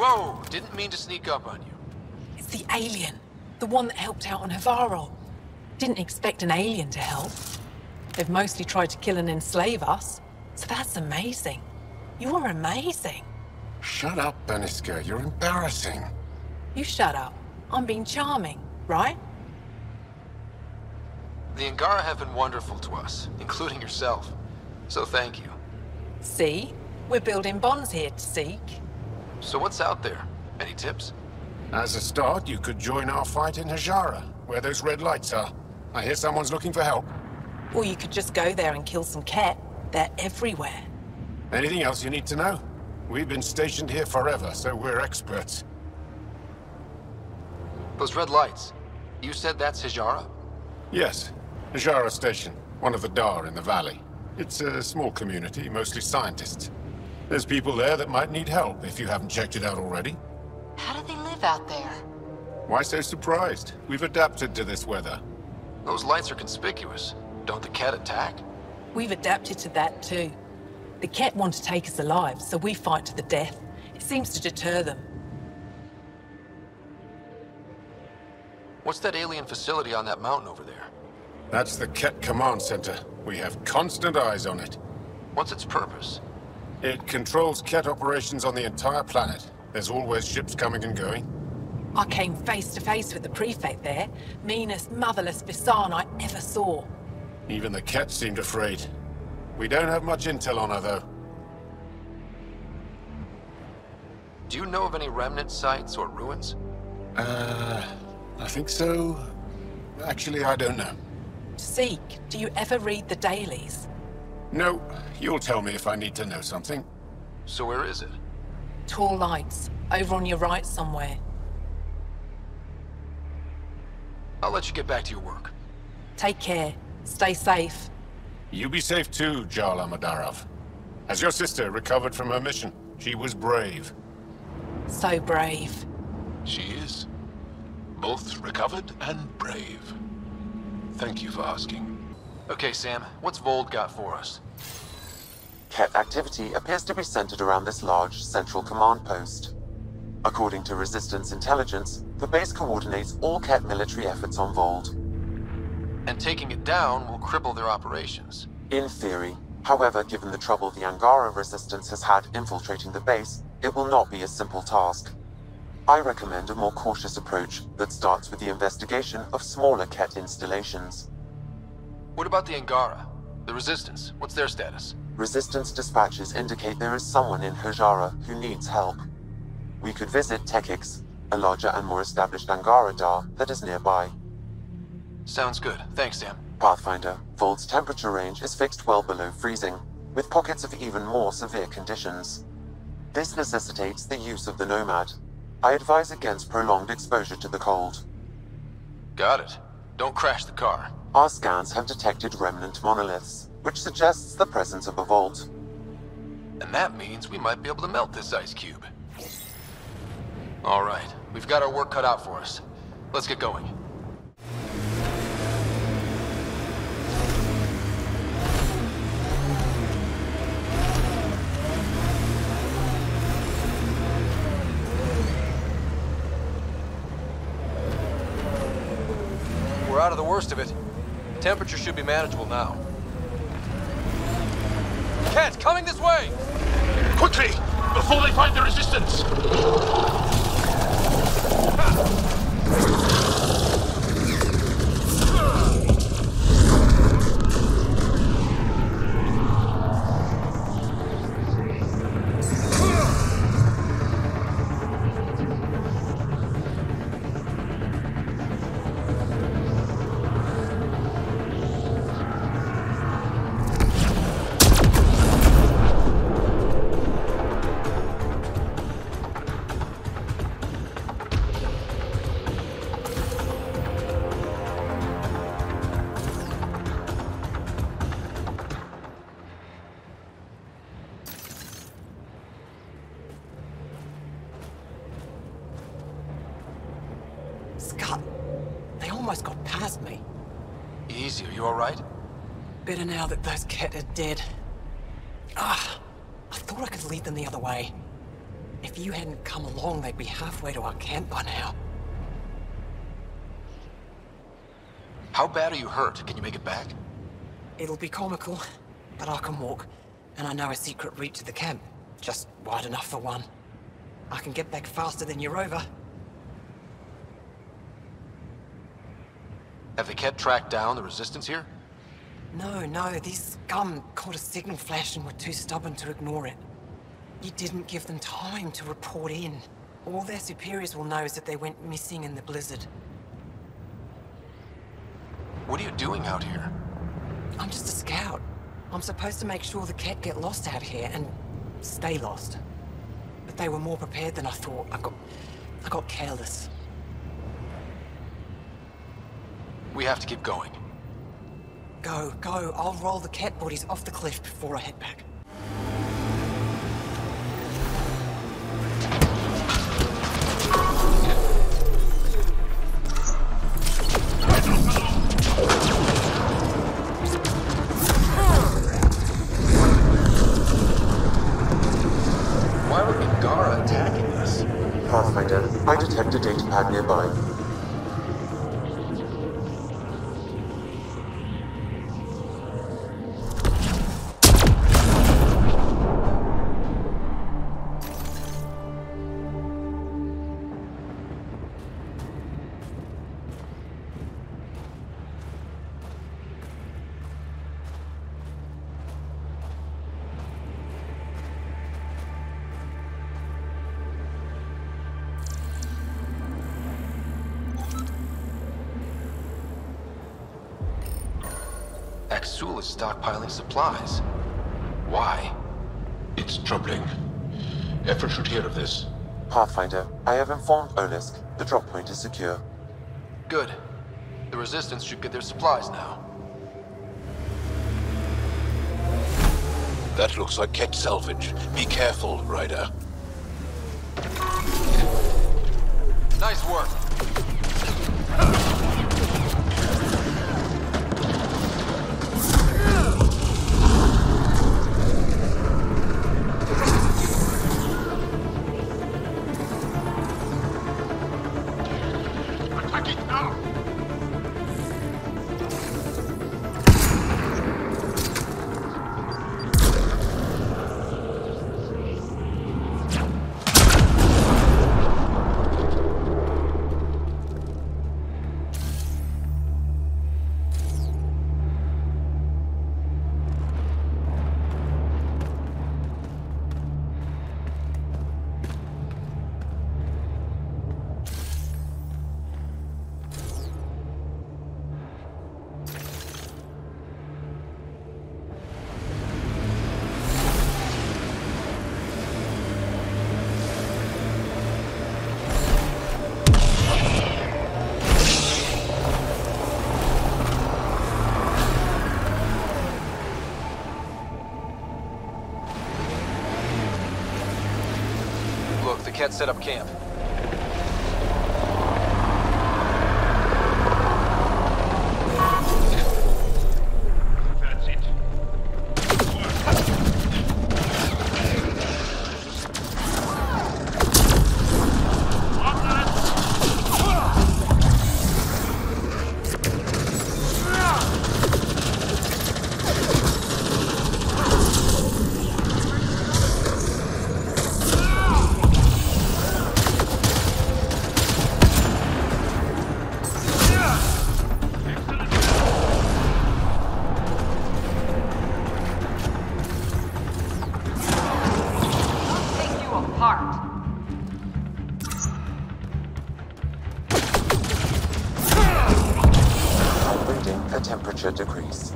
Whoa! Didn't mean to sneak up on you. It's the alien. The one that helped out on Havarl. Didn't expect an alien to help. They've mostly tried to kill and enslave us. So that's amazing. You are amazing. Shut up, Beniska. You're embarrassing. You shut up. I'm being charming, right? The Angara have been wonderful to us, including yourself. So thank you. See? We're building bonds here, Techiix. So what's out there? Any tips? As a start, you could join our fight in Hajara, where those red lights are. I hear someone's looking for help. Or you could just go there and kill some Ket. They're everywhere. Anything else you need to know? We've been stationed here forever, so we're experts. Those red lights. You said that's Hajara? Yes. Hajara Station, one of the Dar in the valley. It's a small community, mostly scientists. There's people there that might need help, if you haven't checked it out already. How do they live out there? Why so surprised? We've adapted to this weather. Those lights are conspicuous. Don't the Ket attack? We've adapted to that too. The Ket want to take us alive, so we fight to the death. It seems to deter them. What's that alien facility on that mountain over there? That's the Ket Command Center. We have constant eyes on it. What's its purpose? It controls Ket operations on the entire planet. There's always ships coming and going. I came face to face with the prefect there. Meanest, motherless Bisan I ever saw. Even the Ket seemed afraid. We don't have much intel on her, though. Do you know of any remnant sites or ruins? I think so. Actually, I don't know. Techiix, do you ever read the dailies? No, you'll tell me if I need to know something. So where is it? Tall lights, over on your right somewhere. I'll let you get back to your work. Take care. Stay safe. You be safe too, Jala Madarov. Has your sister recovered from her mission? She was brave. So brave. She is. Both recovered and brave. Thank you for asking. Okay, Sam, what's Vold got for us? Ket activity appears to be centered around this large central command post. According to Resistance intelligence, the base coordinates all Ket military efforts on Vold. And taking it down will cripple their operations. In theory. However, given the trouble the Angara Resistance has had infiltrating the base, it will not be a simple task. I recommend a more cautious approach that starts with the investigation of smaller Ket installations. What about the Angara? The Resistance, what's their status? Resistance dispatches indicate there is someone in Hajara who needs help. We could visit Techiix, a larger and more established Angara Dar that is nearby. Sounds good. Thanks, Sam. Pathfinder, Vold's temperature range is fixed well below freezing, with pockets of even more severe conditions. This necessitates the use of the Nomad. I advise against prolonged exposure to the cold. Got it. Don't crash the car. Our scans have detected remnant monoliths, which suggests the presence of a vault. And that means we might be able to melt this ice cube. All right, we've got our work cut out for us. Let's get going. We're out of the worst of it. Temperature should be manageable now. Ket, coming this way! Quickly! Before they find the Resistance! Scott, they almost got past me. Easy, are you all right? Better now that those Ket are dead. I thought I could lead them the other way. If you hadn't come along, they'd be halfway to our camp by now. How bad are you hurt? Can you make it back? It'll be comical, but I can walk. And I know a secret route to the camp. Just wide enough for one. I can get back faster than your rover. Have the Kett tracked down the resistance here? No, these scum caught a signal flash and were too stubborn to ignore it. You didn't give them time to report in. All their superiors will know is that they went missing in the blizzard. What are you doing out here? I'm just a scout. I'm supposed to make sure the Kett get lost out here and stay lost. But they were more prepared than I thought. I got careless. We have to keep going. Go. I'll roll the Kett bodies off the cliff before I head back. Why would Angara attacking us? Pathfinder, I detect a data pad nearby. Axul is stockpiling supplies. Why? It's troubling. Effort should hear of this. Pathfinder, I have informed Olisk. The drop point is secure. Good. The Resistance should get their supplies now. That looks like Kett salvage. Be careful, Ryder. Nice work. Look, the Kett set up camp. That's it. Take you apart. Awaiting a temperature decrease.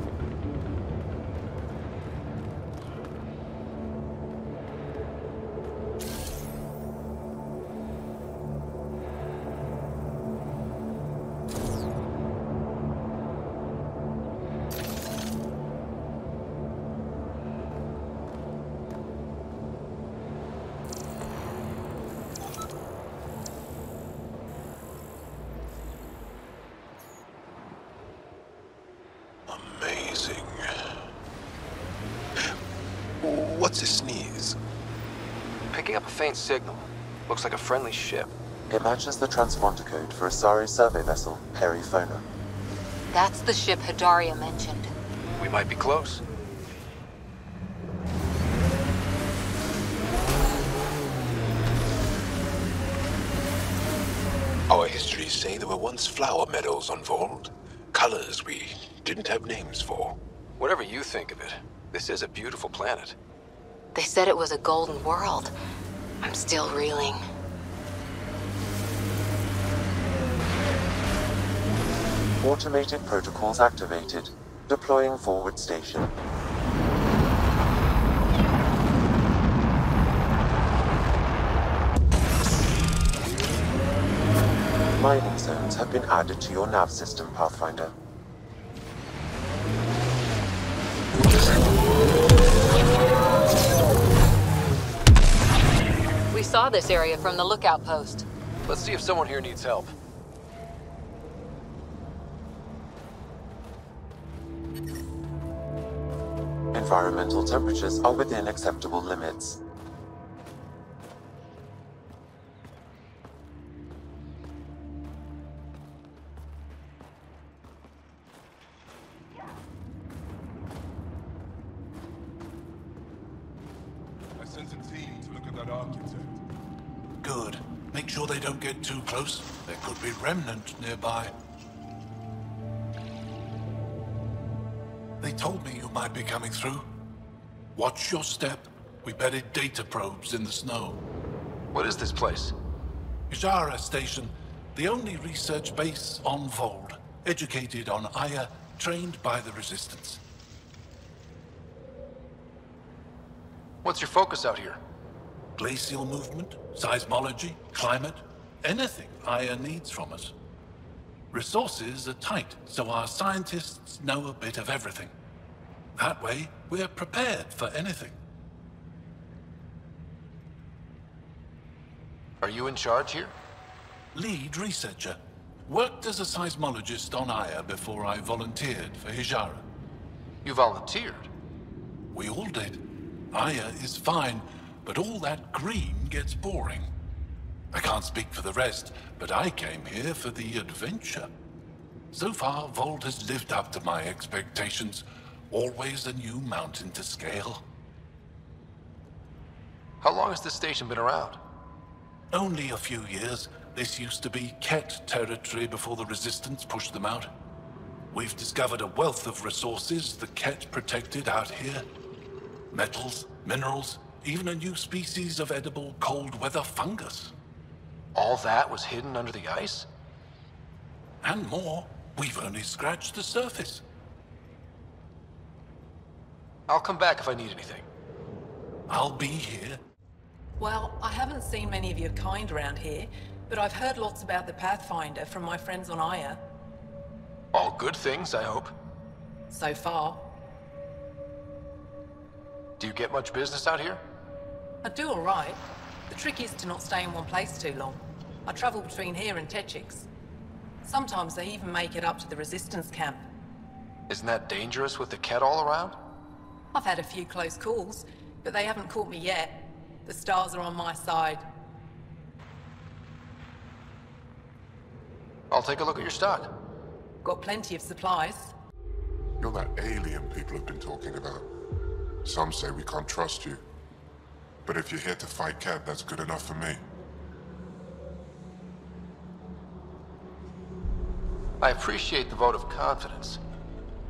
Amazing. picking up a faint signal. Looks like a friendly ship. It matches the transponder code for a Asari survey vessel, Periphona. That's the ship Hidaria mentioned. We might be close. Our histories say there were once flower meadows on Vold. Colors we didn't have names for. Whatever you think of it, this is a beautiful planet. They said it was a golden world. I'm still reeling. Automated protocols activated. Deploying forward station. Mining zones have been added to your nav system, Pathfinder. We saw this area from the lookout post. Let's see if someone here needs help. Environmental temperatures are within acceptable limits. I sent a team to look at that architect. Good. Make sure they don't get too close. There could be remnant nearby. They told me you might be coming through. Watch your step. We bedded data probes in the snow. What is this place? Ijara Station, the only research base on Vold. Educated on Aya, trained by the Resistance. What's your focus out here? Glacial movement, seismology, climate, anything Aya needs from us. Resources are tight, so our scientists know a bit of everything. That way, we're prepared for anything. Are you in charge here? Lead researcher. Worked as a seismologist on Aya before I volunteered for Hijara. You volunteered? We all did. Aya is fine, but all that green gets boring. I can't speak for the rest, but I came here for the adventure. So far, Vold has lived up to my expectations. Always a new mountain to scale. How long has this station been around? Only a few years. This used to be Ket territory before the Resistance pushed them out. We've discovered a wealth of resources the Ket protected out here. Metals, minerals, even a new species of edible cold weather fungus. All that was hidden under the ice? And more. We've only scratched the surface. I'll come back if I need anything. I'll be here. Well, I haven't seen many of your kind around here, but I've heard lots about the Pathfinder from my friends on Aya. All good things, I hope. So far. Do you get much business out here? I do all right. The trick is to not stay in one place too long. I travel between here and Techiix. Sometimes they even make it up to the Resistance camp. Isn't that dangerous with the Ket all around? I've had a few close calls, but they haven't caught me yet. The stars are on my side. I'll take a look at your stock. Got plenty of supplies. You're that alien people have been talking about. Some say we can't trust you. But if you're here to fight Ket, that's good enough for me. I appreciate the vote of confidence.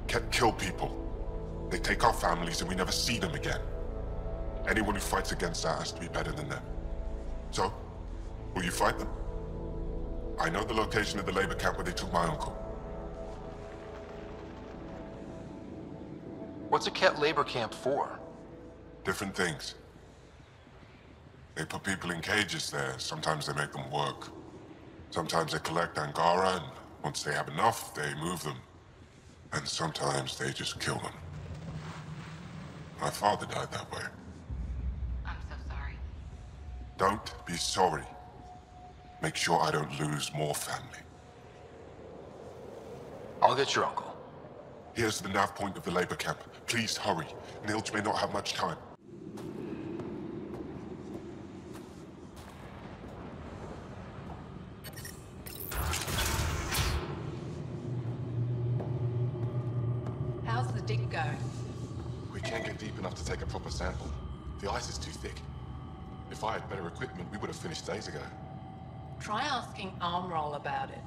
Ket kill people. They take our families and we never see them again. Anyone who fights against that has to be better than them. So, will you fight them? I know the location of the labor camp where they took my uncle. What's a Ket labor camp for? Different things. They put people in cages there. Sometimes they make them work. Sometimes they collect Angara, and once they have enough, they move them. And sometimes they just kill them. My father died that way. I'm so sorry. Don't be sorry. Make sure I don't lose more family. I'll get your uncle. Here's the nav point of the labor camp. Please hurry. Nilj may not have much time. dig going? We can't get deep enough to take a proper sample. The ice is too thick. If I had better equipment, we would have finished days ago. Try asking Armroll about it.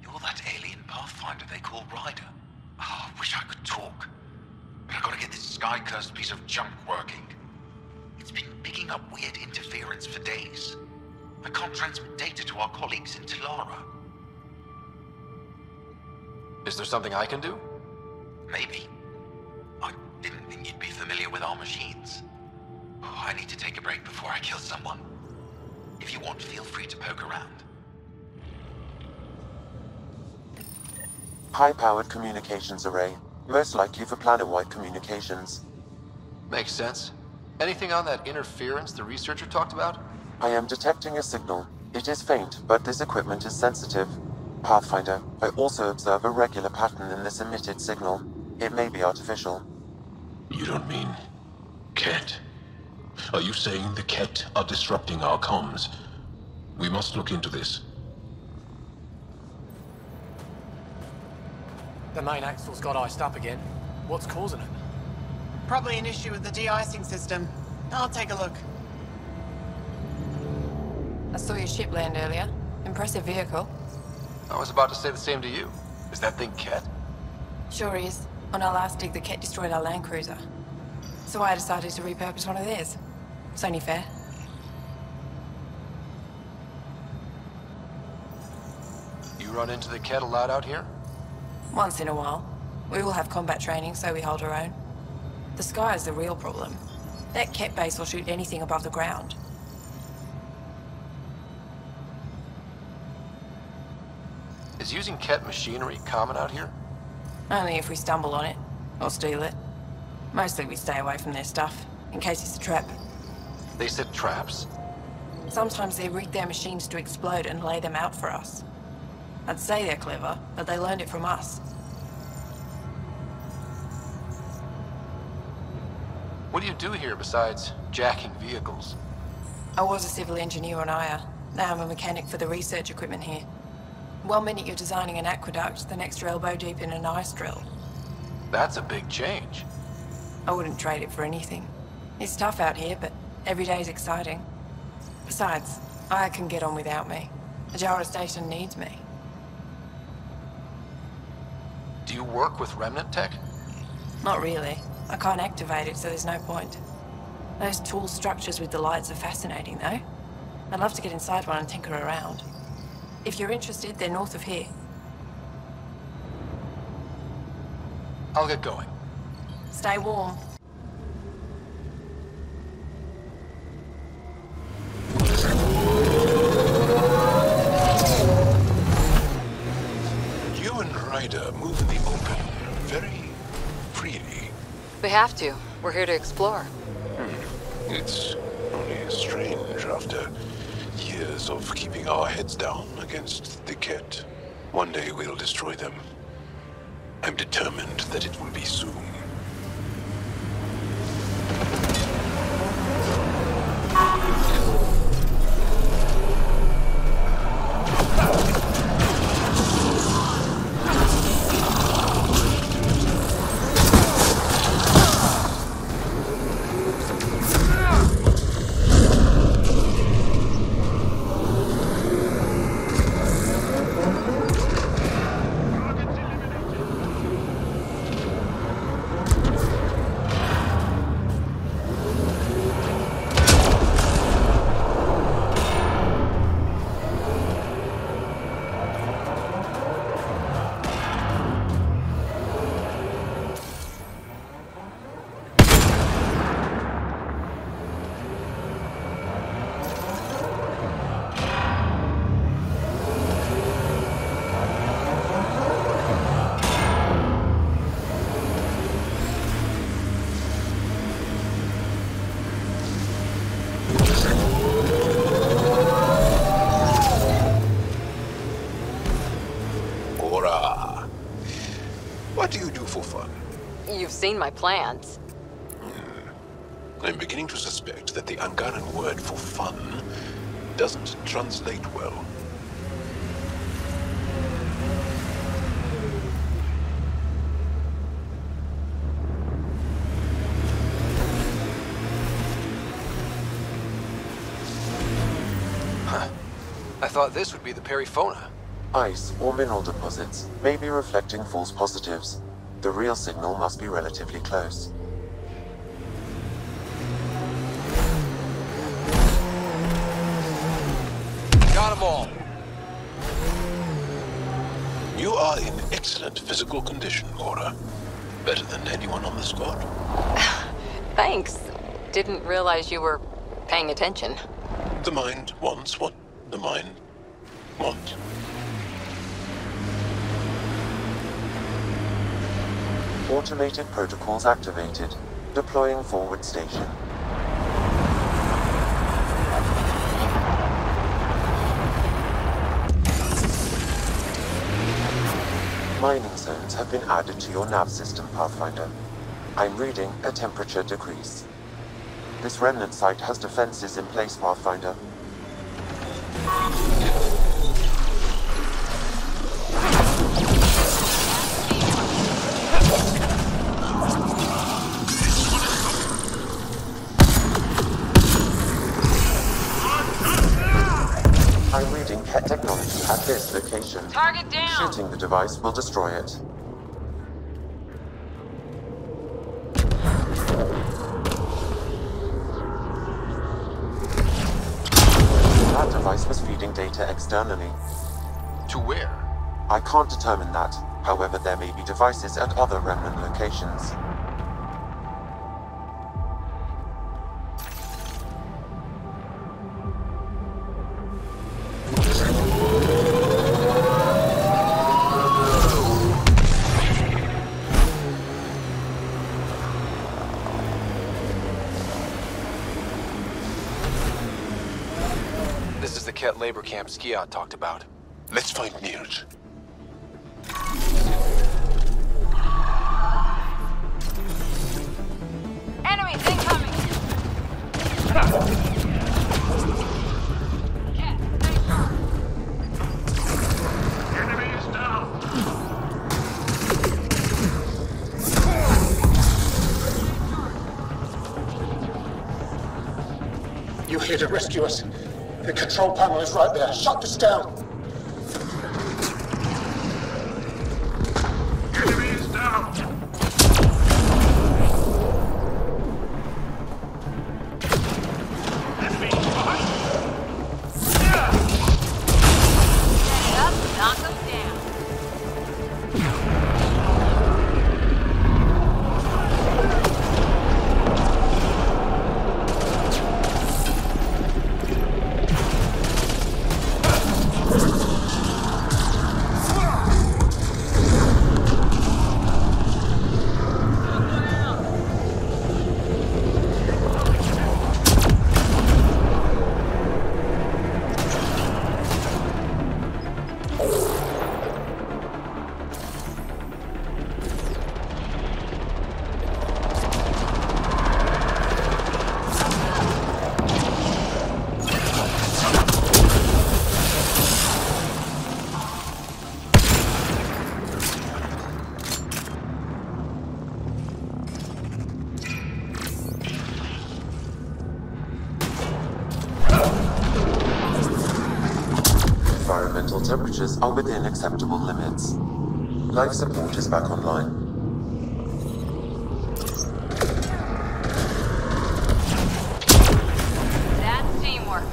You're that alien Pathfinder they call Ryder. Oh, I wish I could talk. But I gotta get this sky-cursed piece of junk working. It's been picking up weird interference for days. I can't transmit data to our colleagues in Telara. Is there something I can do? Maybe. I didn't think you'd be familiar with our machines. Oh, I need to take a break before I kill someone. If you want, feel free to poke around. High-powered communications array. Most likely for planet-wide communications. Makes sense. Anything on that interference the researcher talked about? I am detecting a signal. It is faint, but this equipment is sensitive. Pathfinder, I also observe a regular pattern in this emitted signal. It may be artificial. You don't mean Ket? Are you saying the Ket are disrupting our comms? We must look into this. The main axle's got iced up again. What's causing it? Probably an issue with the de-icing system. I'll take a look. I saw your ship land earlier. Impressive vehicle. I was about to say the same to you. Is that thing Ket? Sure is. On our last dig, the Ket destroyed our land cruiser. So I decided to repurpose one of theirs. It's only fair. You run into the Ket a lot out here? Once in a while. We all have combat training, so we hold our own. The sky is the real problem. That Ket base will shoot anything above the ground. Is using Ket machinery common out here? Only if we stumble on it, or steal it. Mostly we stay away from their stuff, in case it's a trap. They set traps? Sometimes they rig their machines to explode and lay them out for us. I'd say they're clever, but they learned it from us. What do you do here besides jacking vehicles? I was a civil engineer on Aya. Now I'm a mechanic for the research equipment here. One minute you're designing an aqueduct, the next you're elbow deep in an ice drill. That's a big change. I wouldn't trade it for anything. It's tough out here, but every day is exciting. Besides, Aya can get on without me. Ajara Station needs me. Do you work with Remnant tech? Not really. I can't activate it, so there's no point. Those tool structures with the lights are fascinating, though. I'd love to get inside one and tinker around. If you're interested, they're north of here. I'll get going. Stay warm. You and Ryder move in the open very freely. We have to. We're here to explore. It's only strange after years of keeping our heads down against the Ket. One day we'll destroy them. I'm determined that it will be soon. What do you do for fun? You've seen my plans. I'm beginning to suspect that the Angaran word for fun doesn't translate well. I thought this would be the Periphona. Ice or mineral deposits may be reflecting false positives. The real signal must be relatively close. Got them all. You are in excellent physical condition, Cora. Better than anyone on the squad. Thanks. Didn't realize you were paying attention. The mind wants what the mind wants. Automated protocols activated. Deploying forward station. Mining zones have been added to your nav system, Pathfinder. I'm reading a temperature decrease. This remnant site has defenses in place, Pathfinder. I'm reading Ket technology at this location. Target down! Shooting the device will destroy it. That device was feeding data externally. To where? I can't determine that. However, there may be devices at other remnant locations. This is the Ket labor camp Skiot talked about. Let's find Nirj. Enemies incoming! Ket, stay sharp! Enemy is down! You're here to rescue us. The control panel is right there. Shut this down. Enemy is down! Enemy behind! Get up, knock them down! Environmental temperatures are within acceptable limits. Life support is back online. That's teamwork.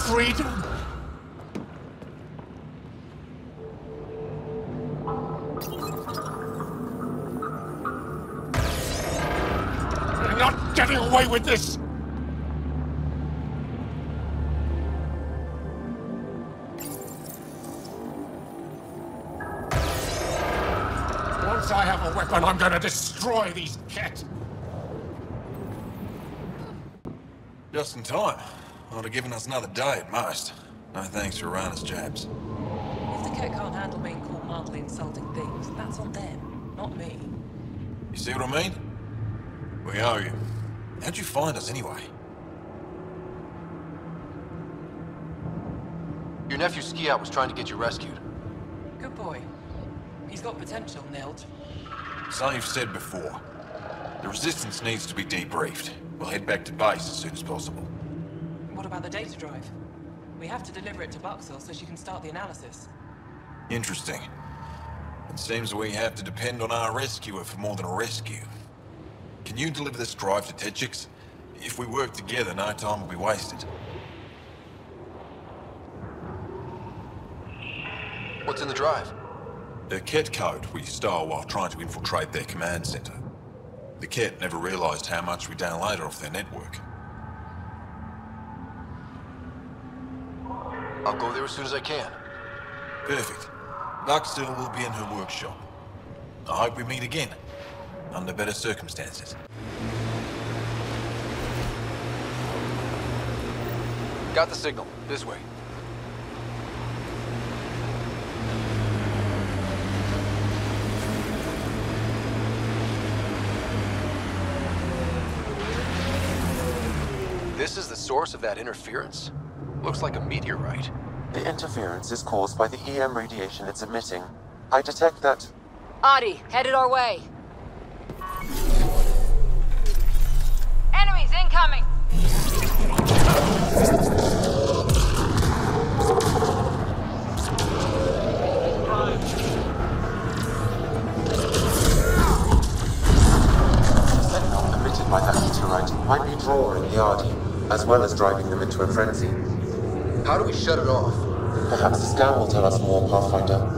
freedom. You're not getting away with this! Once I have a weapon, I'm gonna destroy these Kett! Just in time. Would have given us another day at most. No thanks for Rana's jabs. If the Kett can't handle being called mildly insulting things, that's on them, not me. You see what I mean? We owe you. How'd you find us anyway? Your nephew Ski-Out was trying to get you rescued. Good boy. He's got potential, Nilt. So you've said before. The Resistance needs to be debriefed. We'll head back to base as soon as possible. What about the data drive? We have to deliver it to Buxel so she can start the analysis. Interesting. It seems we have to depend on our rescuer for more than a rescue. Can you deliver this drive to Techiix? If we work together, no time will be wasted. What's in the drive? The Kett code we stole while trying to infiltrate their command center. The Kett never realized how much we downloaded off their network. I'll go there as soon as I can. Perfect. Buxel will be in her workshop. I hope we meet again, under better circumstances. Got the signal. This way. This is the source of that interference? Looks like a meteorite. The interference is caused by the EM radiation it's emitting. I detect that... Adi, headed our way. Enemies incoming! The signal emitted by that meteorite might be drawing the Adi, as well as driving them into a frenzy. How do we shut it off? Perhaps the scan will tell us more, Pathfinder.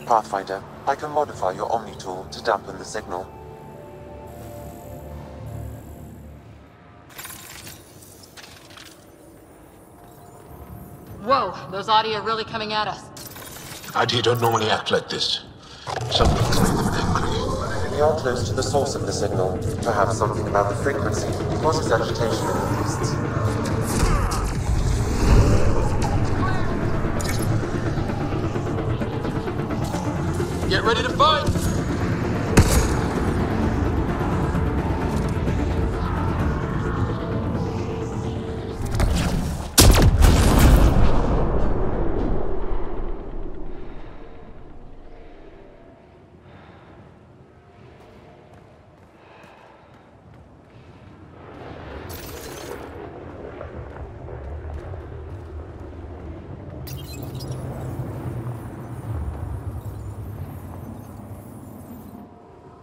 Pathfinder, I can modify your Omni tool to dampen the signal. Whoa, those Adi are really coming at us. Adi don't normally act like this. Something's made them angry. We are close to the source of the signal. Perhaps something about the frequency causes agitation in the beasts. Get ready to fight!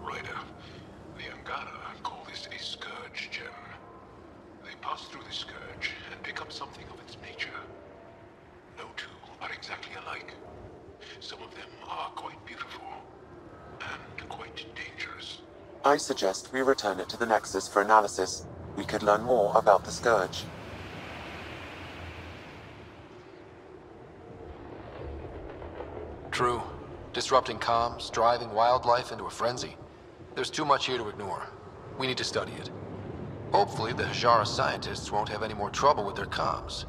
Ryder, the Angara call this a scourge gem. They pass through the scourge and pick up something of its nature. No two are exactly alike. Some of them are quite beautiful and quite dangerous. I suggest we return it to the Nexus for analysis. We could learn more about the Scourge. True. Disrupting comms, driving wildlife into a frenzy. There's too much here to ignore. We need to study it. Hopefully, the Hajara scientists won't have any more trouble with their comms.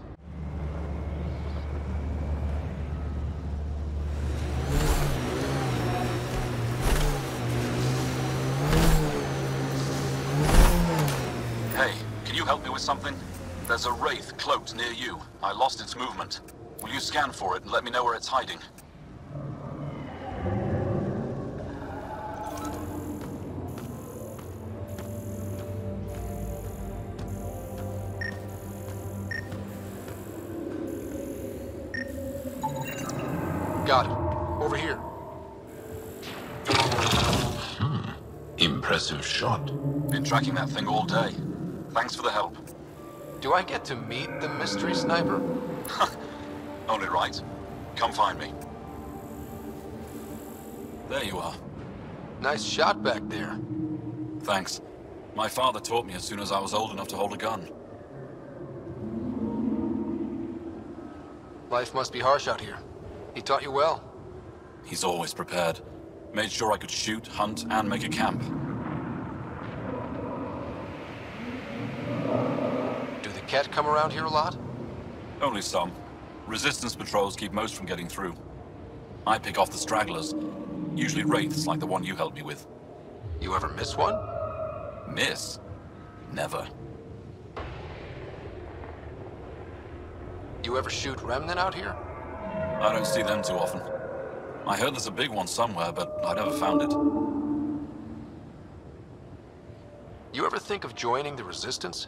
Hey, can you help me with something? There's a wraith cloaked near you. I lost its movement. Will you scan for it and let me know where it's hiding? Got it. Over here. Impressive shot. Been tracking that thing all day. Thanks for the help. Do I get to meet the mystery sniper? Only right. Come find me. There you are. Nice shot back there. Thanks. My father taught me as soon as I was old enough to hold a gun. Life must be harsh out here. He taught you well. He's always prepared. Made sure I could shoot, hunt, and make a camp. Do the Ket come around here a lot? Only some. Resistance patrols keep most from getting through. I pick off the stragglers. Usually wraiths like the one you helped me with. You ever miss one? Miss? Never. You ever shoot Remnant out here? I don't see them too often. I heard there's a big one somewhere, but I never found it. You ever think of joining the Resistance?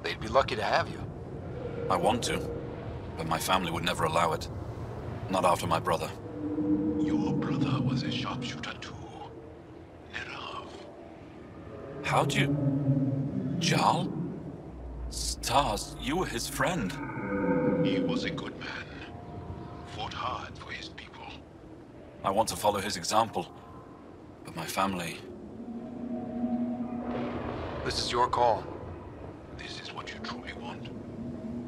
They'd be lucky to have you. I want to, but my family would never allow it. Not after my brother. Your brother was a sharpshooter too. Nerav. How'd you... Jarl? Stars, you were his friend. He was a good man. Fought hard for his people. I want to follow his example, but my family... This is your call. This is what you truly want.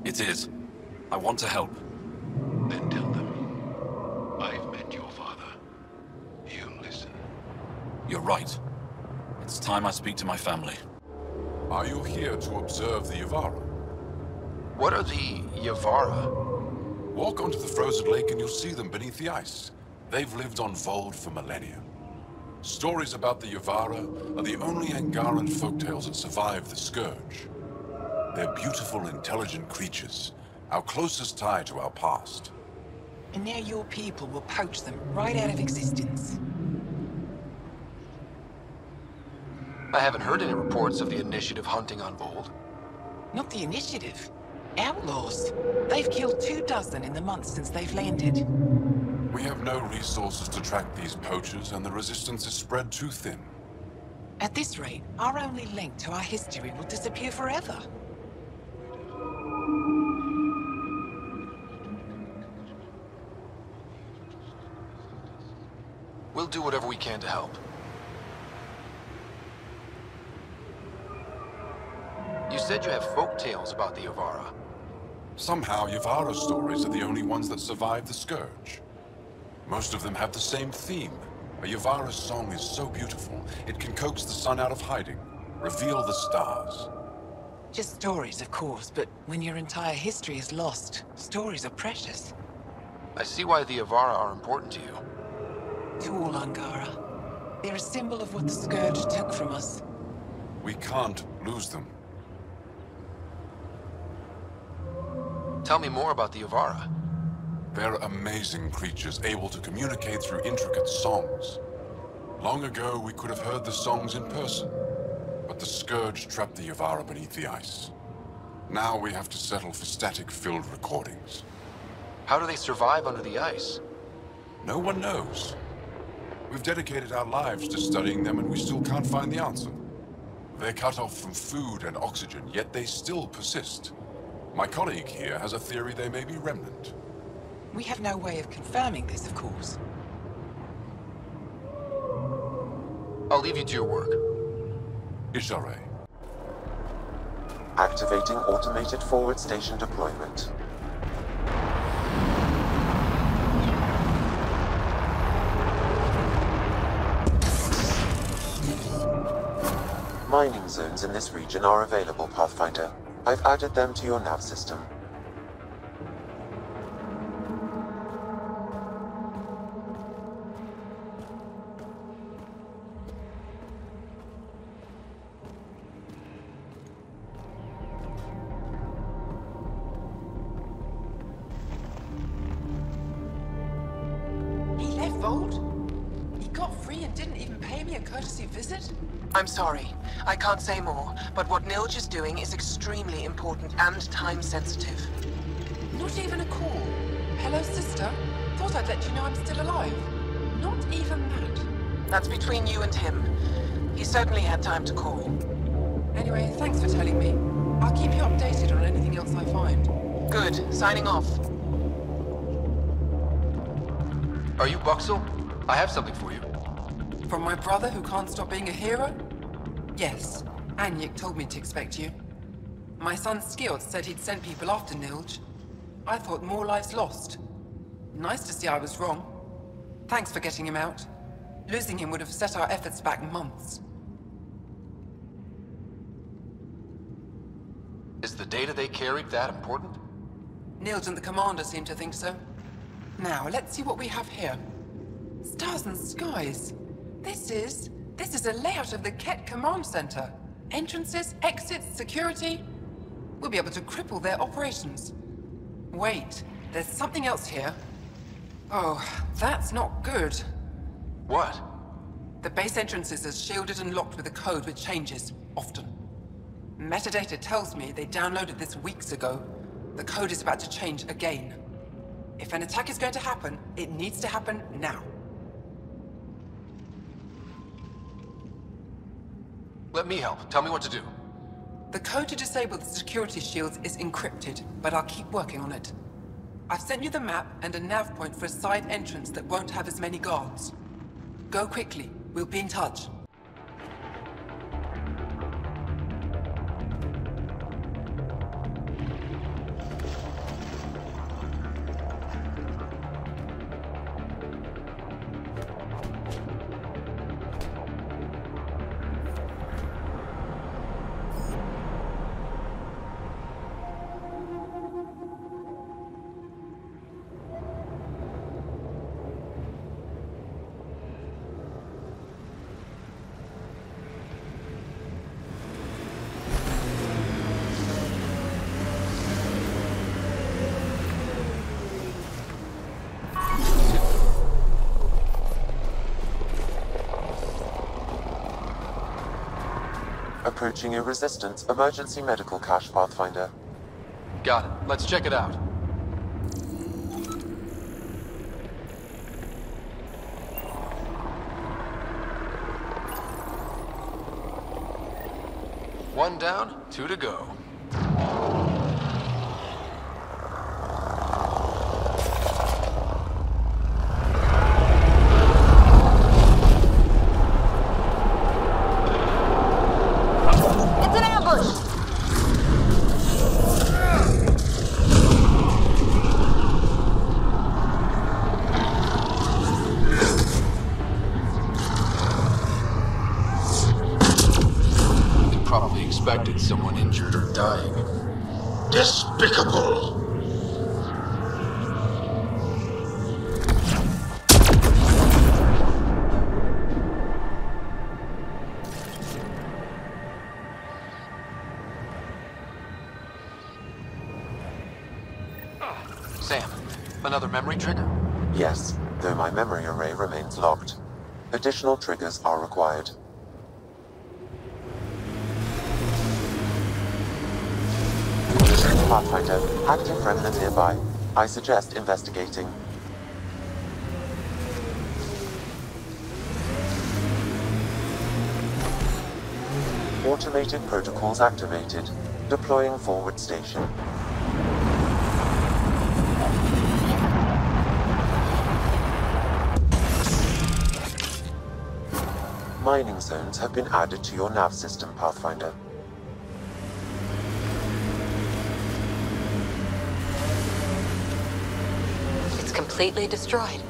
It is. I want to help. Then tell them. I've met your father. He'll listen. You're right. It's time I speak to my family. Are you here to observe the Yavara? What are the Yavara? Walk onto the frozen lake and you'll see them beneath the ice. They've lived on Vold for millennia. Stories about the Yavara are the only Angaran folktales that survive the Scourge. They're beautiful, intelligent creatures, our closest tie to our past. And now your people will poach them right out of existence. I haven't heard any reports of the Initiative hunting on Vold. Not the Initiative. Outlaws. They've killed 24 in the months since they've landed. We have no resources to track these poachers, and the resistance is spread too thin. At this rate, our only link to our history will disappear forever. We'll do whatever we can to help. You said you have folk tales about the Yavara. Somehow, Yavara stories are the only ones that survive the Scourge. Most of them have the same theme. A Yavara's song is so beautiful, it can coax the sun out of hiding, reveal the stars. Just stories, of course, but when your entire history is lost, stories are precious. I see why the Yavara are important to you. To all Angara. They're a symbol of what the Scourge took from us. We can't lose them. Tell me more about the Yavara. They're amazing creatures, able to communicate through intricate songs. Long ago, we could have heard the songs in person, but the Scourge trapped the Yavara beneath the ice. Now we have to settle for static-filled recordings. How do they survive under the ice? No one knows. We've dedicated our lives to studying them, and we still can't find the answer. They're cut off from food and oxygen, yet they still persist. My colleague here has a theory they may be remnant. We have no way of confirming this, of course. I'll leave you to your work. Ishare. Activating automated forward station deployment. Mining zones in this region are available, Pathfinder. I've added them to your nav system. He left Vold? He got free and didn't even pay me a courtesy visit? I'm sorry. I can't say more, but what Nilge is doing is extremely important and time-sensitive. Not even a call. Hello, sister. Thought thought I'd let you know I'm still alive. Not even that. That's between you and him. He certainly had time to call. Anyway, thanks for telling me. I'll keep you updated on anything else I find. Good. Signing off. Are you Buxel? I have something for you. From my brother who can't stop being a hero? Yes. Anyik told me to expect you. My son Skjort said he'd sent people after Nilj. I thought more lives lost. Nice to see I was wrong. Thanks for getting him out. Losing him would have set our efforts back months. Is the data they carried that important? Nilj and the commander seem to think so. Now, let's see what we have here. Stars and skies. This is a layout of the Ket Command Center. Entrances, exits, security. We'll be able to cripple their operations. Wait, there's something else here. Oh, that's not good. What? The base entrances are shielded and locked with a code which changes, often. Metadata tells me they downloaded this weeks ago. The code is about to change again. If an attack is going to happen, it needs to happen now. Let me help. Tell me what to do. The code to disable the security shields is encrypted, but I'll keep working on it. I've sent you the map and a nav point for a side entrance that won't have as many guards. Go quickly. We'll be in touch. Approaching a Resistance emergency medical cache, Pathfinder. Got it. Let's check it out. One down, 2 to go. Expected someone injured or dying. Despicable! Sam, another memory trigger? Yes, though my memory array remains locked. Additional triggers are required. Pathfinder, active remnant nearby. I suggest investigating. Automated protocols activated. Deploying forward station. Mining zones have been added to your nav system, Pathfinder. Completely destroyed.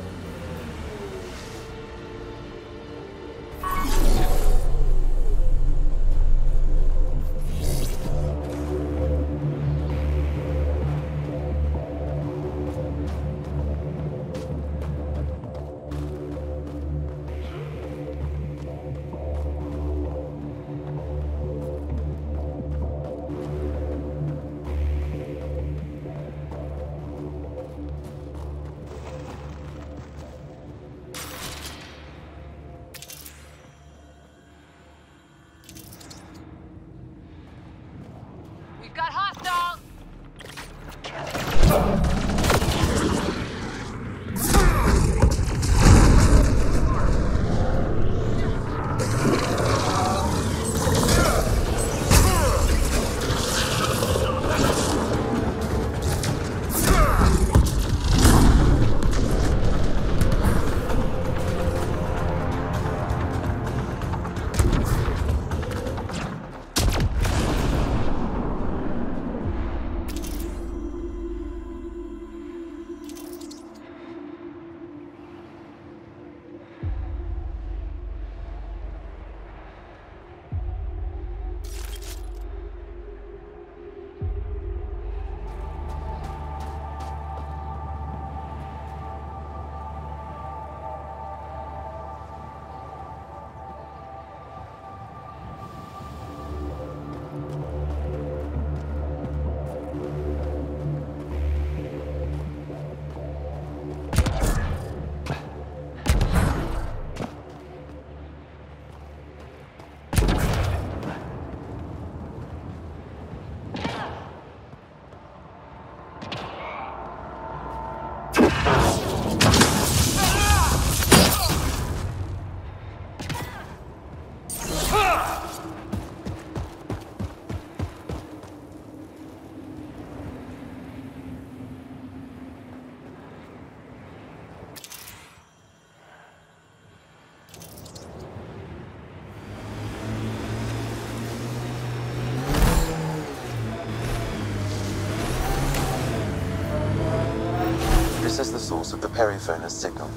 source of the Periphona's signal.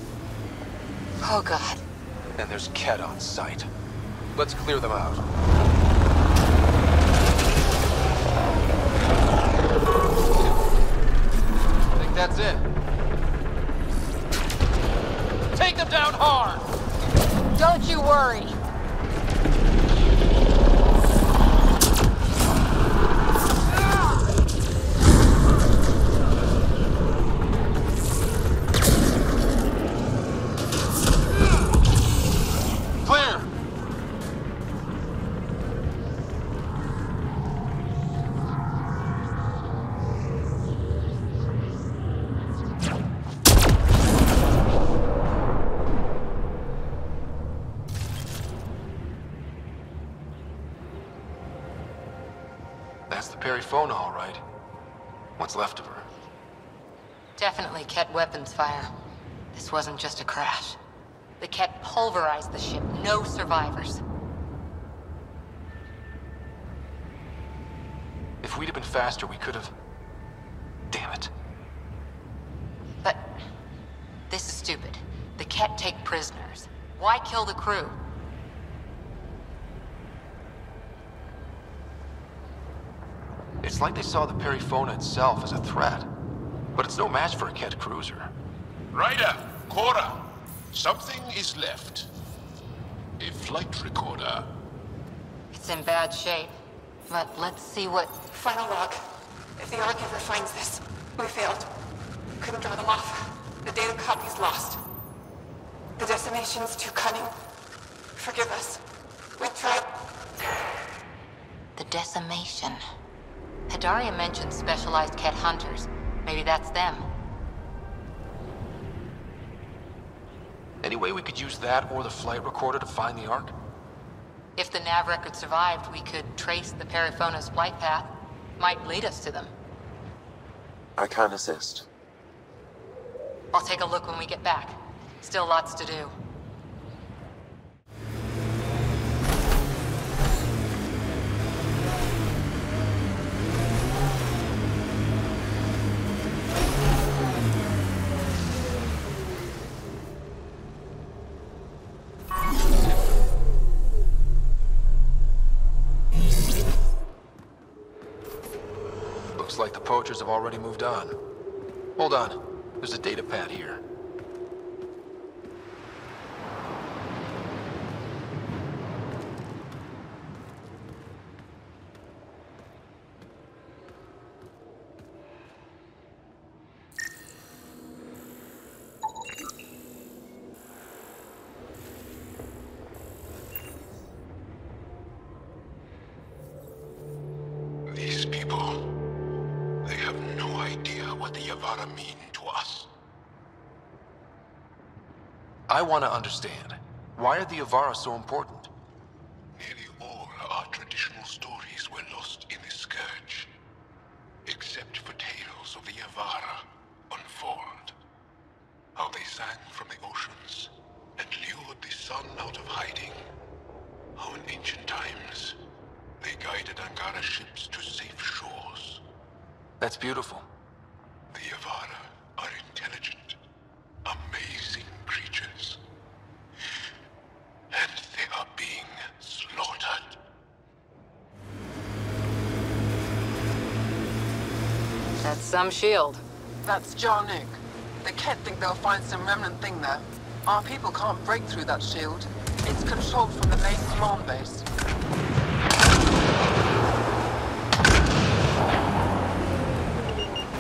Oh god. And there's Ket on site. Let's clear them out. Think that's it? Take them down hard! Don't you worry. Clear! That's the Periphona, all right. What's left of her? Definitely Ket weapons fire. This wasn't just a crash. The Ket pulverized the ship. No survivors. If we'd have been faster, we could have... Damn it. But this is stupid. The Ket take prisoners. Why kill the crew? It's like they saw the Periphona itself as a threat. But it's no match for a Ket cruiser. Ryder, Cora, something is left. A flight recorder. It's in bad shape. But let's see what... Final log. If the Archiver finds this, we failed. Couldn't draw them off. The data copy's lost. The decimation's too cunning. Forgive us. We tried... The decimation. Hidaria mentioned specialized Ket hunters. Maybe that's them. Any way we could use that or the flight recorder to find the Ark? If the nav record survived, we could trace the Periphona's flight path. Might lead us to them. I can assist. I'll take a look when we get back. Still lots to do. Looks like the poachers have already moved on. Hold on. There's a data pad here. These people, they have no idea what the Yavara mean to us. I want to understand. Why are the Yavara so important? Nearly all our traditional stories were lost in the Scourge, except for tales of the Yavara unfold. How they sang from the oceans and lured the sun out of hiding. How in ancient times they guided Angara ships to safe shores. That's beautiful. The Yavara are intelligent, amazing creatures. And they are being slaughtered. That's some shield. That's Jarnuk. The Ket think they'll find some remnant thing there. Our people can't break through that shield. It's controlled from the main command base.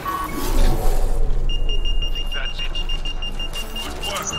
I think that's it. Good work.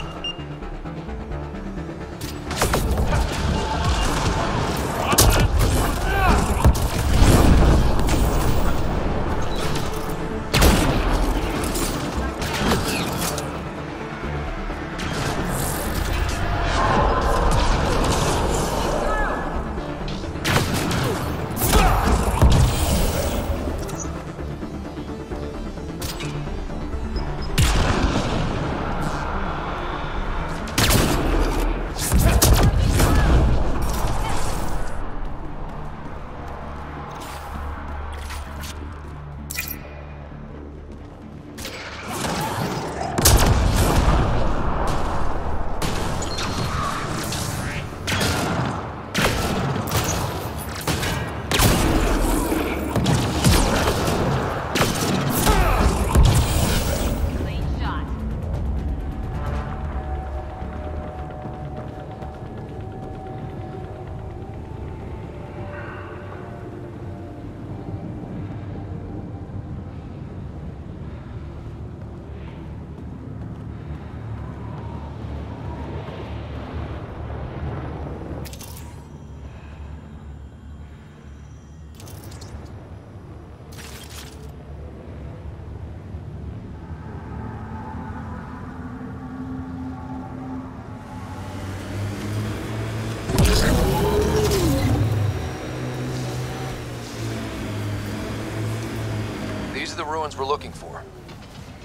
ruins we're looking for.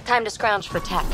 Time to scrounge for tech.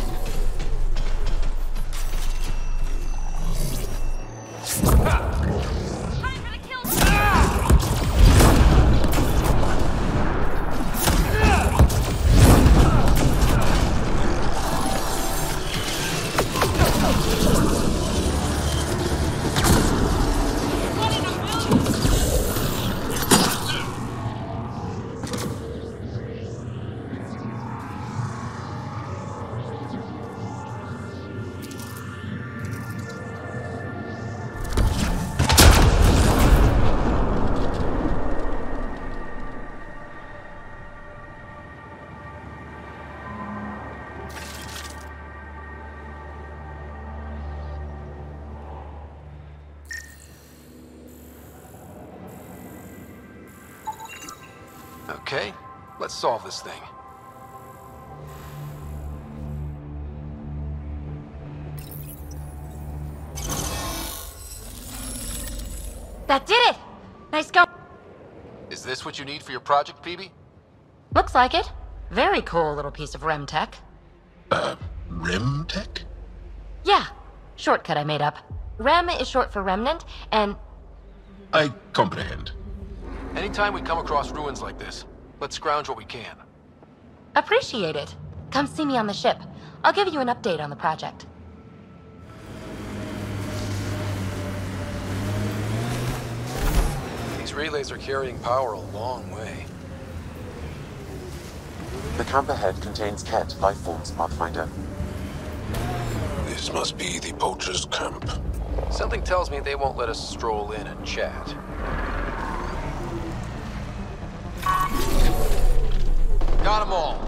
Okay, let's solve this thing. That did it! Nice go. Is this what you need for your project, PB? Looks like it. Very cool little piece of REM tech. REM tech? Yeah, shortcut I made up. REM is short for remnant, and... I comprehend. Anytime we come across ruins like this, let's scrounge what we can. Appreciate it. Come see me on the ship. I'll give you an update on the project. These relays are carrying power a long way. The camp ahead contains Ket life forms, Pathfinder. This must be the poacher's camp. Something tells me they won't let us stroll in and chat. Got them all.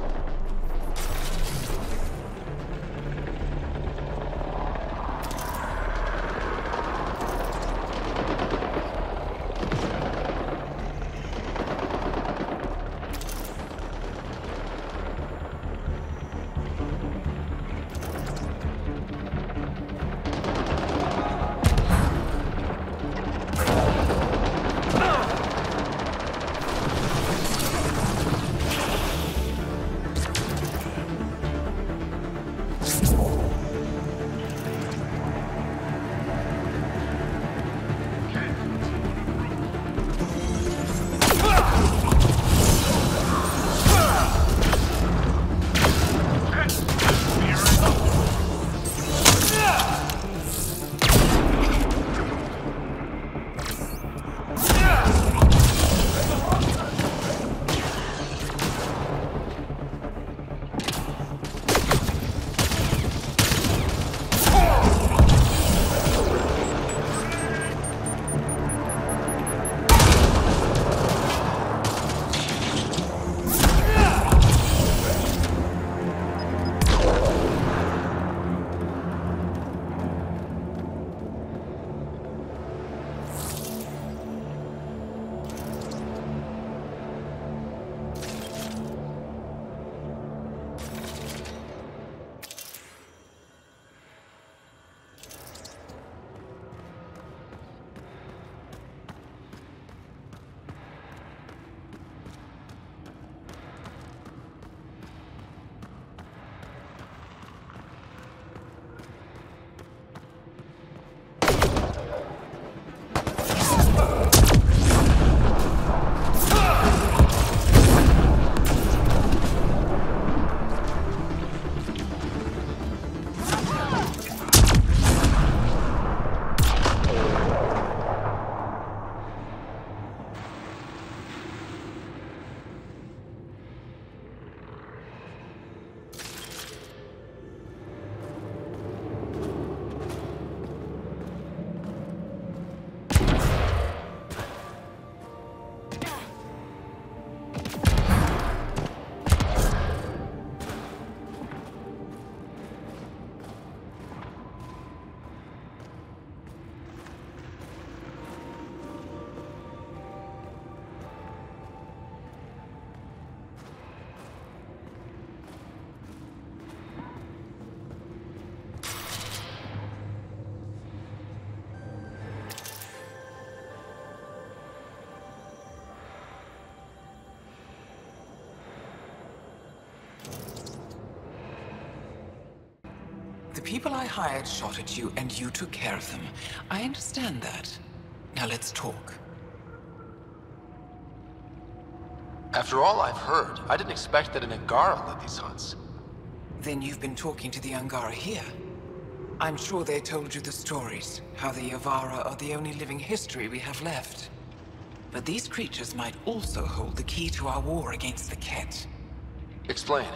people I hired shot at you, and you took care of them. I understand that. Now let's talk. After all I've heard, I didn't expect that an Angara led these hunts. Then you've been talking to the Angara here. I'm sure they told you the stories, how the Yavara are the only living history we have left. But these creatures might also hold the key to our war against the Ket. Explain.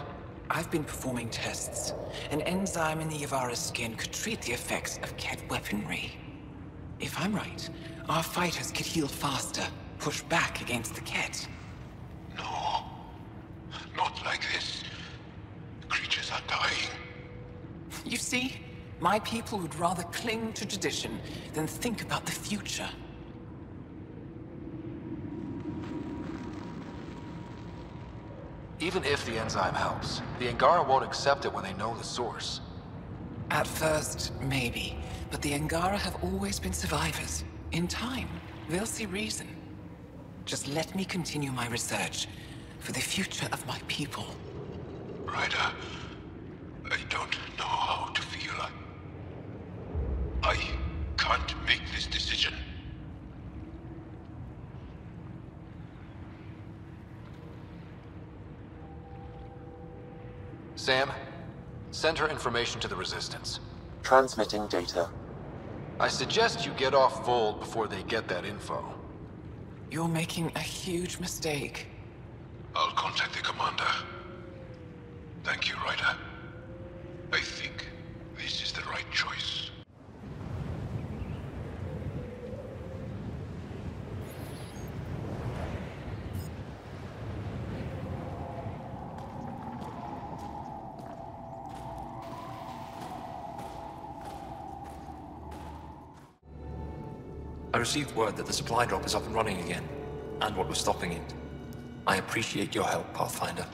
I've been performing tests. An enzyme in the Yavara's skin could treat the effects of Ket weaponry. If I'm right, our fighters could heal faster, push back against the Ket. No. Not like this. The creatures are dying. You see, my people would rather cling to tradition than think about the future. Even if the enzyme helps, the Angara won't accept it when they know the source. At first, maybe. But the Angara have always been survivors. In time, they'll see reason. Just let me continue my research for the future of my people. Ryder, I don't know how to feel. I can't make this decision. Sam, send her information to the Resistance. Transmitting data. I suggest you get off Vold before they get that info. You're making a huge mistake. I'll contact the commander. Thank you, Ryder. I think this is the right choice. I received word that the supply drop is up and running again, and what was stopping it. I appreciate your help, Pathfinder.